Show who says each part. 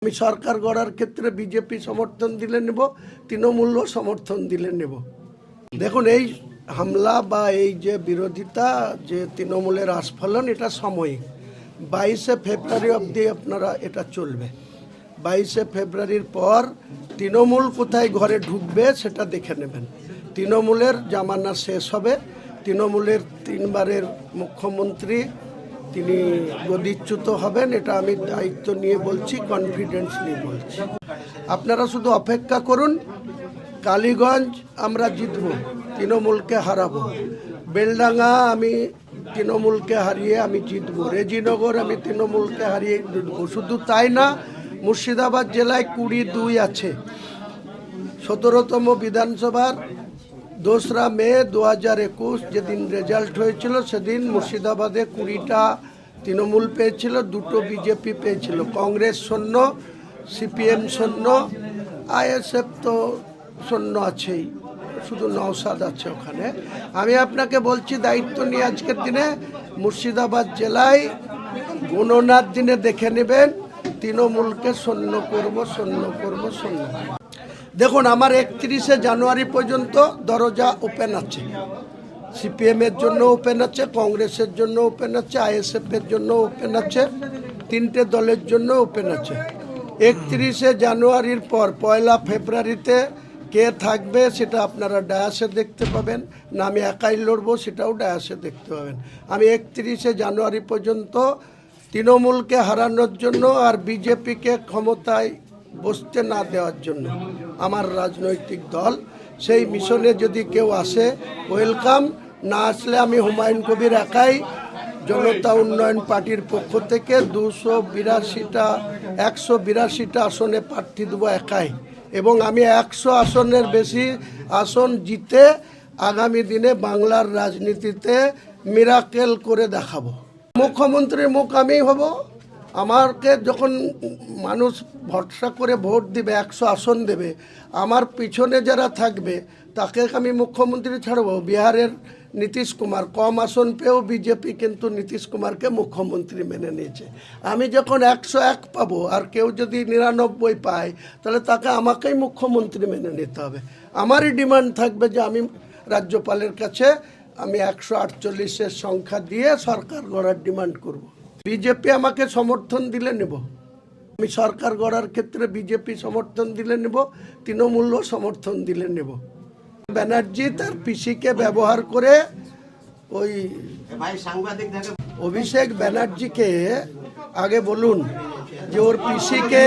Speaker 1: আমি সরকার গড়ার ক্ষেত্রে বিজেপি সমর্থন দিলে নেব, তৃণমূল সমর্থন দিলে নেব। দেখুন, এই হামলা বা এই যে বিরোধিতা, যে তৃণমূলের আস্ফালন, এটা সাময়িক। 22শে ফেব্রুয়ারি অবধি আপনারা এটা চলবে। 22শে ফেব্রুয়ারির পর তৃণমূল কোথায় ঘরে ঢুকবে সেটা দেখে নেবেন। তৃণমূলের জামানা শেষ হবে। তৃণমূলের 3 বারের মুখ্যমন্ত্রী তিনি গদিচ্যুত হবেন, এটা আমি দায়িত্ব নিয়ে বলছি, কনফিডেন্সলি বলছি। আপনারা শুধু অপেক্ষা করুন। কালীগঞ্জ আমরা জিতব, তৃণমূলকে হারাবো। বেলডাঙ্গা আমি তৃণমূলকে হারিয়ে আমি জিতব। রেজিনগর আমি তৃণমূলকে হারিয়ে জিতব। শুধু তাই না, মুর্শিদাবাদ জেলায় 22 আছে। 17তম বিধানসভার 2রা মে 2021 যেদিন রেজাল্ট হয়েছিল, সেদিন মুর্শিদাবাদে 20টা তৃণমূল পেয়েছিল, 2টো বিজেপি পেয়েছিল। কংগ্রেস শূন্য, সিপিএম শূন্য, আইএসএফ তো শূন্য আছেই, শুধু নওশাদ আছে ওখানে। আমি আপনাকে বলছি দায়িত্ব নিয়ে, আজকের দিনে মুর্শিদাবাদ জেলায় গণনার দিনে দেখে নেবেন, তৃণমূলকে শূন্য করব, শূন্য করব, শূন্য। দেখুন, আমার 31শে জানুয়ারি পর্যন্ত দরজা ওপেন আছে। সিপিএমের জন্য ওপেন আছে, কংগ্রেসের জন্য ওপেন আছে, আইএসএফের জন্য ওপেন আছে, 3টে দলের জন্য ওপেন আছে। 31শে জানুয়ারির পর 1 ফেব্রুয়ারিতে কে থাকবে সেটা আপনারা ডায়াসে দেখতে পাবেন, না আমি একাই লড়বো সেটাও ডায়াসে দেখতে পাবেন। আমি 31শে জানুয়ারি পর্যন্ত তৃণমূলকে হারানোর জন্য আর বিজেপিকে ক্ষমতায় বসতে না দেওয়ার জন্য আমার রাজনৈতিক দল, সেই মিশনে যদি কেউ আসে ওয়েলকাম, না আসলে আমি হুমায়ুন কবির একাই জনতা উন্নয়ন পার্টির পক্ষ থেকে 182টা আসনে প্রার্থী দেবো একাই, এবং আমি 100 আসনের বেশি আসন জিতে আগামী দিনে বাংলার রাজনীতিতে মিরাকেল করে দেখাবো। মুখ্যমন্ত্রীর মুখ আমিই হব। আমাকে যখন মানুষ ভরসা করে ভোট দিবে, 100 আসন দেবে, আমার পিছনে যারা থাকবে তাকে আমি মুখ্যমন্ত্রী ছাড়বো। বিহারের নীতিশ কুমার কম আসন পেয়েও বিজেপি কিন্তু নীতিশ কুমারকে মুখ্যমন্ত্রী মেনে নিয়েছে। আমি যখন 101 পাবো আর কেউ যদি 99 পায়, তাহলে তাকে আমাকেই মুখ্যমন্ত্রী মেনে নিতে হবে। আমারই ডিমান্ড থাকবে যে আমি রাজ্যপালের কাছে আমি 148-এর সংখ্যা দিয়ে সরকার গড়ার ডিমান্ড করব। বিজেপি আমাকে সমর্থন দিলে নেব। আমি সরকার গড়ার ক্ষেত্রে বিজেপি সমর্থন দিলে নেব, তৃণমূল সমর্থন দিলে নেব। ব্যানার্জি তার পিসিকে ব্যবহার করে ওই অভিষেক ব্যানার্জিকে আগে বলুন যে ওর পিসিকে